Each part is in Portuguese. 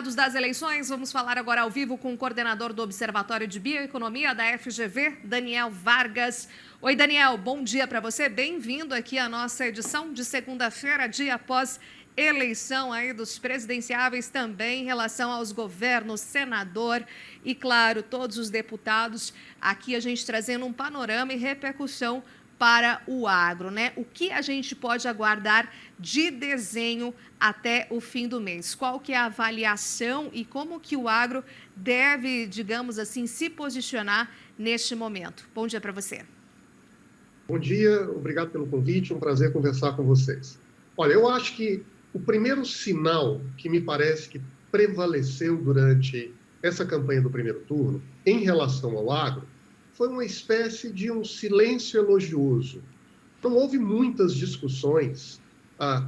resultados das eleições. Vamos falar agora ao vivo com o coordenador do Observatório de Bioeconomia da FGV, Daniel Vargas. Oi, Daniel, bom dia para você. Bem-vindo aqui à nossa edição de segunda-feira, dia após eleição aí dos presidenciáveis, também em relação aos governos, senador e, claro, todos os deputados. Aqui a gente trazendo um panorama e repercussão para o agro, né? O que a gente pode aguardar de desenho até o fim do mês? Qual que é a avaliação e como que o agro deve, digamos assim, se posicionar neste momento? Bom dia para você. Bom dia, obrigado pelo convite, um prazer conversar com vocês. Olha, eu acho que o primeiro sinal que me parece que prevaleceu durante essa campanha do primeiro turno, em relação ao agro, foi uma espécie de um silêncio elogioso. Não houve muitas discussões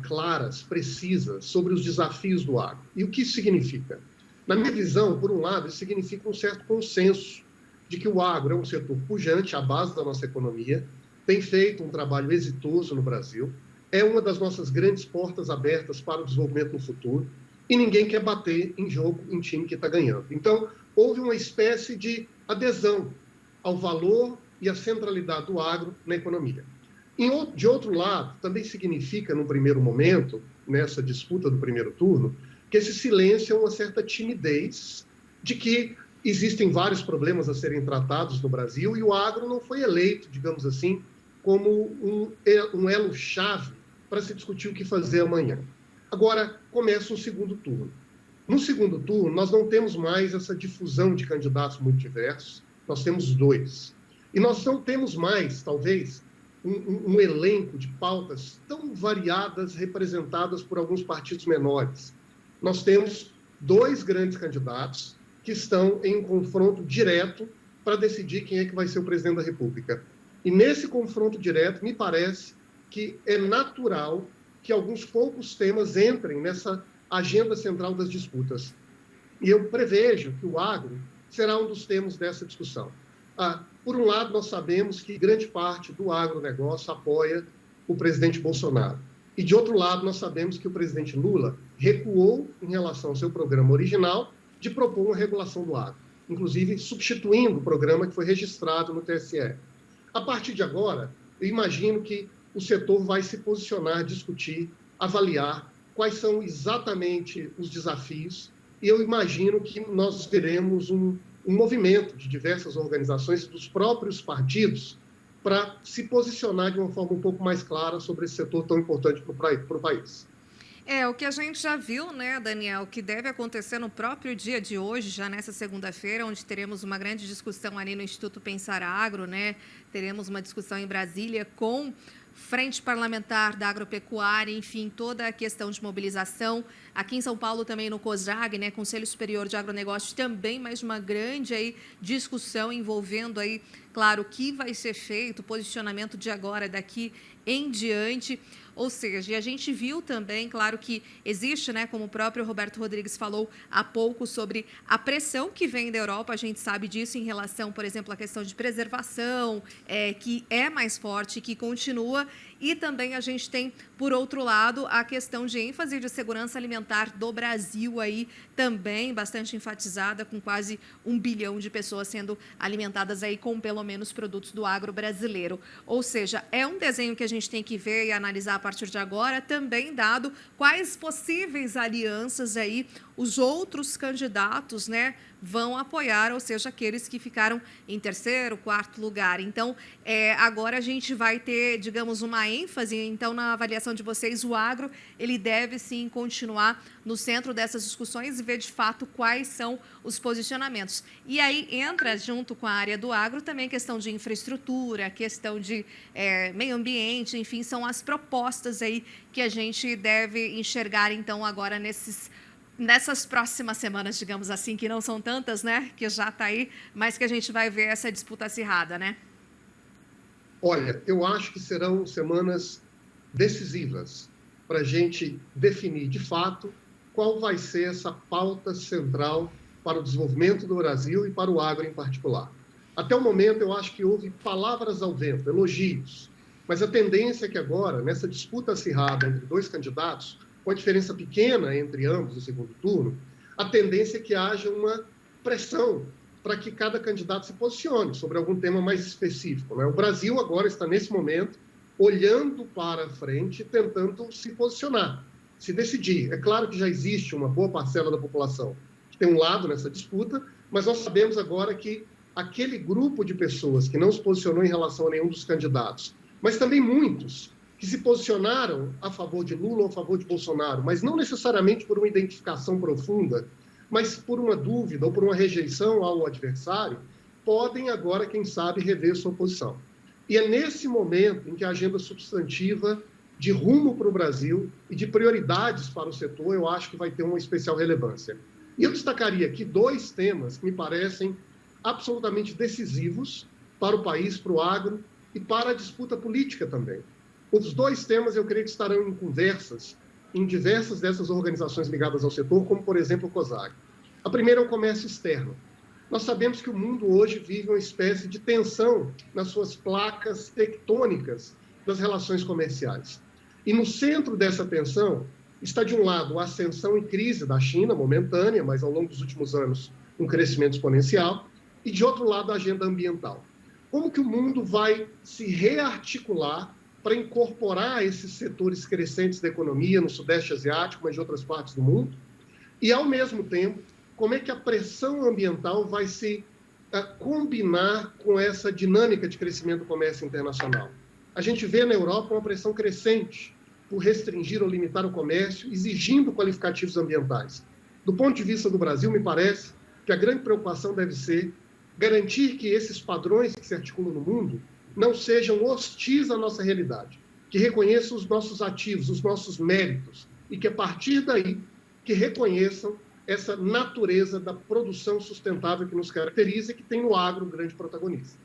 claras, precisas, sobre os desafios do agro. E o que isso significa? Na minha visão, por um lado, isso significa um certo consenso de que o agro é um setor pujante, à base da nossa economia, tem feito um trabalho exitoso no Brasil, é uma das nossas grandes portas abertas para o desenvolvimento no futuro, e ninguém quer bater em jogo em time que está ganhando. Então, houve uma espécie de adesão ao valor e à centralidade do agro na economia. De outro lado, também significa, no primeiro momento, nessa disputa do primeiro turno, que esse silêncio é uma certa timidez de que existem vários problemas a serem tratados no Brasil e o agro não foi eleito, digamos assim, como um elo-chave para se discutir o que fazer amanhã. Agora, começa o segundo turno. No segundo turno, nós não temos mais essa difusão de candidatos muito diversos, nós temos dois. E nós não temos mais, talvez, um elenco de pautas tão variadas, representadas por alguns partidos menores. Nós temos dois grandes candidatos que estão em um confronto direto para decidir quem é que vai ser o presidente da República. E nesse confronto direto, me parece que é natural que alguns poucos temas entrem nessa agenda central das disputas. E eu prevejo que o agro será um dos temas dessa discussão. Por um lado, nós sabemos que grande parte do agronegócio apoia o presidente Bolsonaro. E, de outro lado, nós sabemos que o presidente Lula recuou em relação ao seu programa original de propor uma regulação do agro, inclusive substituindo o programa que foi registrado no TSE. A partir de agora, eu imagino que o setor vai se posicionar, discutir, avaliar quais são exatamente os desafios, e eu imagino que nós teremos um movimento de diversas organizações, dos próprios partidos, para se posicionar de uma forma um pouco mais clara sobre esse setor tão importante para o país. O que a gente já viu, né, Daniel, que deve acontecer no próprio dia de hoje, já nessa segunda-feira, onde teremos uma grande discussão ali no Instituto Pensar Agro, né? Teremos uma discussão em Brasília com Frente Parlamentar da Agropecuária, enfim, toda a questão de mobilização. Aqui em São Paulo também no COSAG, né, Conselho Superior de Agronegócio, também mais uma grande aí discussão envolvendo aí, claro, o que vai ser feito, o posicionamento de agora, daqui em diante. Ou seja, e a gente viu também, claro que existe, né, como o próprio Roberto Rodrigues falou há pouco, sobre a pressão que vem da Europa, a gente sabe disso em relação, por exemplo, à questão de preservação, que é mais forte, que continua, e também a gente tem, por outro lado, a questão de ênfase de segurança alimentar do Brasil aí também bastante enfatizada, com quase 1 bilhão de pessoas sendo alimentadas aí com pelo menos produtos do agro brasileiro. Ou seja, é um desenho que a gente tem que ver e analisar a partir de agora, também dado quais possíveis alianças aí os outros candidatos, né, vão apoiar, ou seja, aqueles que ficaram em terceiro, quarto lugar. Então, agora a gente vai ter, digamos, uma ênfase. Então, na avaliação de vocês, o agro, ele deve sim continuar no centro dessas discussões e ver de fato quais são os posicionamentos. E aí entra junto com a área do agro também a questão de infraestrutura, a questão de meio ambiente, enfim, são as propostas aí que a gente deve enxergar então agora nessas próximas semanas, digamos assim, que não são tantas, né, que já está aí, mas que a gente vai ver essa disputa acirrada, né? Olha, eu acho que serão semanas decisivas para a gente definir, de fato, qual vai ser essa pauta central para o desenvolvimento do Brasil e para o agro em particular. Até o momento, eu acho que houve palavras ao vento, elogios, mas a tendência é que agora, nessa disputa acirrada entre dois candidatos, com a diferença pequena entre ambos no segundo turno, a tendência é que haja uma pressão para que cada candidato se posicione sobre algum tema mais específico, né? O Brasil agora está, nesse momento, olhando para frente, tentando se posicionar, se decidir. É claro que já existe uma boa parcela da população que tem um lado nessa disputa, mas nós sabemos agora que aquele grupo de pessoas que não se posicionou em relação a nenhum dos candidatos, mas também muitos que se posicionaram a favor de Lula ou a favor de Bolsonaro, mas não necessariamente por uma identificação profunda, mas por uma dúvida ou por uma rejeição ao adversário, podem agora, quem sabe, rever sua posição. E é nesse momento em que a agenda substantiva de rumo para o Brasil e de prioridades para o setor, eu acho que vai ter uma especial relevância. E eu destacaria aqui 2 temas que me parecem absolutamente decisivos para o país, para o agro e para a disputa política também. Os 2 temas eu creio que estarão em conversas em diversas dessas organizações ligadas ao setor, como, por exemplo, o COSAG. A primeira é o comércio externo. Nós sabemos que o mundo hoje vive uma espécie de tensão nas suas placas tectônicas das relações comerciais. E no centro dessa tensão está, de um lado, a ascensão e crise da China, momentânea, mas ao longo dos últimos anos um crescimento exponencial, e, de outro lado, a agenda ambiental. Como que o mundo vai se rearticular para incorporar esses setores crescentes da economia no Sudeste Asiático, mas de outras partes do mundo? E, ao mesmo tempo, como é que a pressão ambiental vai se combinar com essa dinâmica de crescimento do comércio internacional? A gente vê na Europa uma pressão crescente por restringir ou limitar o comércio, exigindo qualificativos ambientais. Do ponto de vista do Brasil, me parece que a grande preocupação deve ser garantir que esses padrões que se articulam no mundo não sejam hostis à nossa realidade, que reconheçam os nossos ativos, os nossos méritos, e que, a partir daí, que reconheçam essa natureza da produção sustentável que nos caracteriza e que tem no agro um grande protagonista.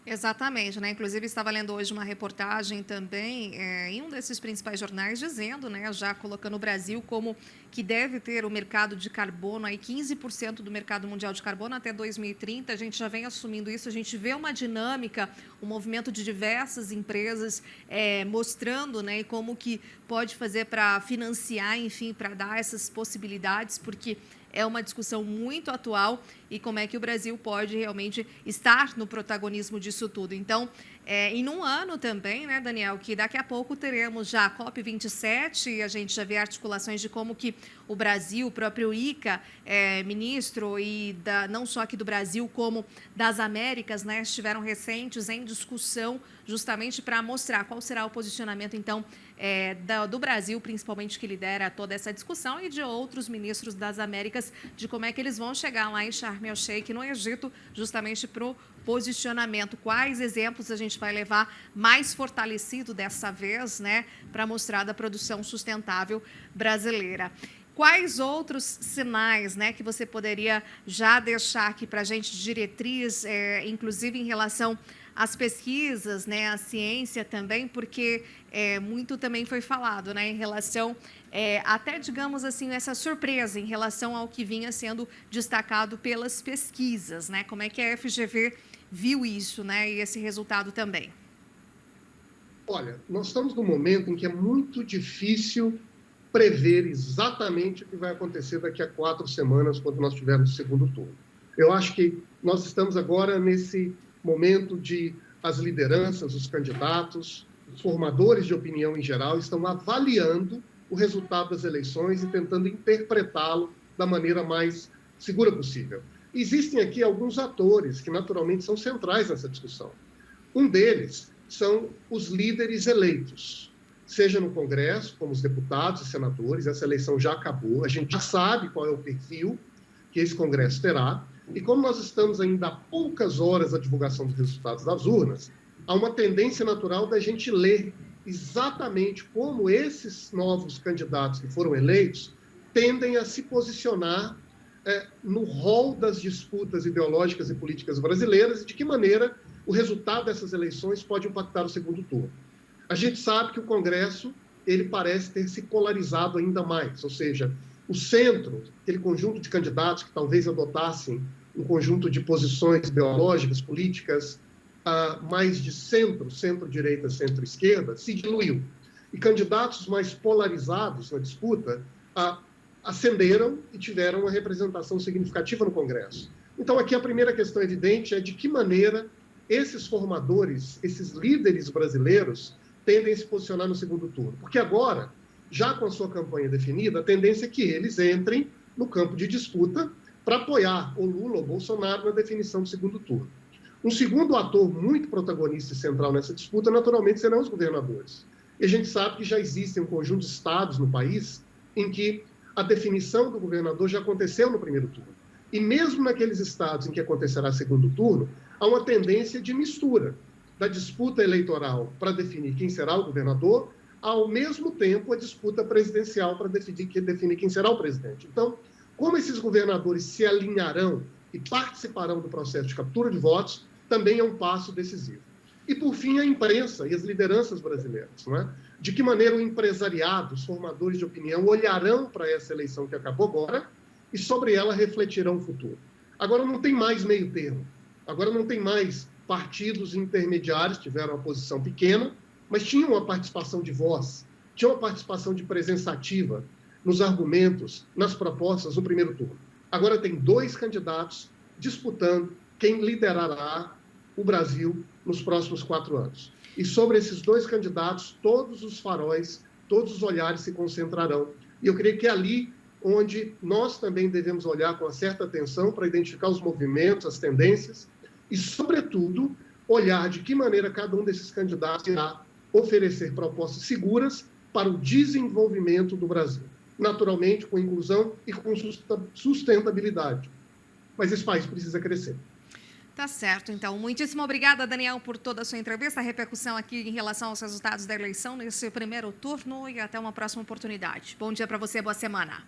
Exatamente, né? Inclusive, estava lendo hoje uma reportagem também em um desses principais jornais dizendo, né, já colocando o Brasil como que deve ter o mercado de carbono, aí 15% do mercado mundial de carbono até 2030, a gente já vem assumindo isso, a gente vê uma dinâmica, um movimento de diversas empresas mostrando, né, e como que pode fazer para financiar, enfim, para dar essas possibilidades, porque é uma discussão muito atual e como é que o Brasil pode realmente estar no protagonismo disso tudo. Então, em um ano também, né, Daniel, que daqui a pouco teremos já a COP27 e a gente já vê articulações de como que o Brasil, o próprio ICA, ministro, e não só aqui do Brasil, como das Américas, né, estiveram recentes em discussão justamente para mostrar qual será o posicionamento, então, do Brasil, principalmente, que lidera toda essa discussão, e de outros ministros das Américas, de como é que eles vão chegar lá em Sharm el-Sheikh, no Egito, justamente para o posicionamento. Quais exemplos a gente vai levar mais fortalecido dessa vez, né, para mostrar da produção sustentável brasileira. Quais outros sinais, né, que você poderia já deixar aqui para a gente de diretriz, inclusive em relação às pesquisas, né, à ciência também, porque muito também foi falado, né, em relação, até, digamos assim, essa surpresa em relação ao que vinha sendo destacado pelas pesquisas, né, como é que a FGV viu isso, né, e esse resultado também? Olha, nós estamos num momento em que é muito difícil prever exatamente o que vai acontecer daqui a 4 semanas, quando nós tivermos o segundo turno. Eu acho que nós estamos agora nesse momento de as lideranças, os candidatos, os formadores de opinião em geral, estão avaliando o resultado das eleições e tentando interpretá-lo da maneira mais segura possível. Existem aqui alguns atores que, naturalmente, são centrais nessa discussão. Um deles são os líderes eleitos, seja no Congresso, como os deputados e senadores. Essa eleição já acabou, a gente já sabe qual é o perfil que esse Congresso terá, e como nós estamos ainda a poucas horas da divulgação dos resultados das urnas, há uma tendência natural da gente ler exatamente como esses novos candidatos que foram eleitos tendem a se posicionar no rol das disputas ideológicas e políticas brasileiras e de que maneira o resultado dessas eleições pode impactar o segundo turno. A gente sabe que o Congresso ele parece ter se polarizado ainda mais, ou seja, o centro, aquele conjunto de candidatos que talvez adotassem um conjunto de posições ideológicas, políticas, mais de centro, centro-direita, centro-esquerda, se diluiu. E candidatos mais polarizados na disputa ascenderam e tiveram uma representação significativa no Congresso. Então, aqui a primeira questão evidente é de que maneira esses formadores, esses líderes brasileiros, tendem a se posicionar no segundo turno. Porque agora, já com a sua campanha definida, a tendência é que eles entrem no campo de disputa para apoiar o Lula ou Bolsonaro na definição do segundo turno. Um segundo ator muito protagonista e central nessa disputa, naturalmente, serão os governadores. E a gente sabe que já existe um conjunto de estados no país em que a definição do governador já aconteceu no primeiro turno. E mesmo naqueles estados em que acontecerá segundo turno, há uma tendência de mistura da disputa eleitoral para definir quem será o governador, ao mesmo tempo a disputa presidencial para definir quem será o presidente. Então, como esses governadores se alinharão e participarão do processo de captura de votos, também é um passo decisivo. E, por fim, a imprensa e as lideranças brasileiras. Não é? De que maneira o empresariado, os formadores de opinião, olharão para essa eleição que acabou agora e sobre ela refletirão o futuro. Agora não tem mais meio termo. Agora não tem mais partidos intermediários, tiveram uma posição pequena, mas tinham uma participação de voz, tinham uma participação de presença ativa nos argumentos, nas propostas no primeiro turno. Agora tem 2 candidatos disputando quem liderará o Brasil nos próximos 4 anos. E sobre esses 2 candidatos, todos os faróis, todos os olhares se concentrarão. E eu creio que é ali onde nós também devemos olhar com uma certa atenção para identificar os movimentos, as tendências e, sobretudo, olhar de que maneira cada um desses candidatos irá oferecer propostas seguras para o desenvolvimento do Brasil. Naturalmente, com inclusão e com sustentabilidade. Mas esse país precisa crescer. Tá certo, então. Muitíssimo obrigada, Daniel, por toda a sua entrevista, a repercussão aqui em relação aos resultados da eleição nesse primeiro turno e até uma próxima oportunidade. Bom dia para você, boa semana.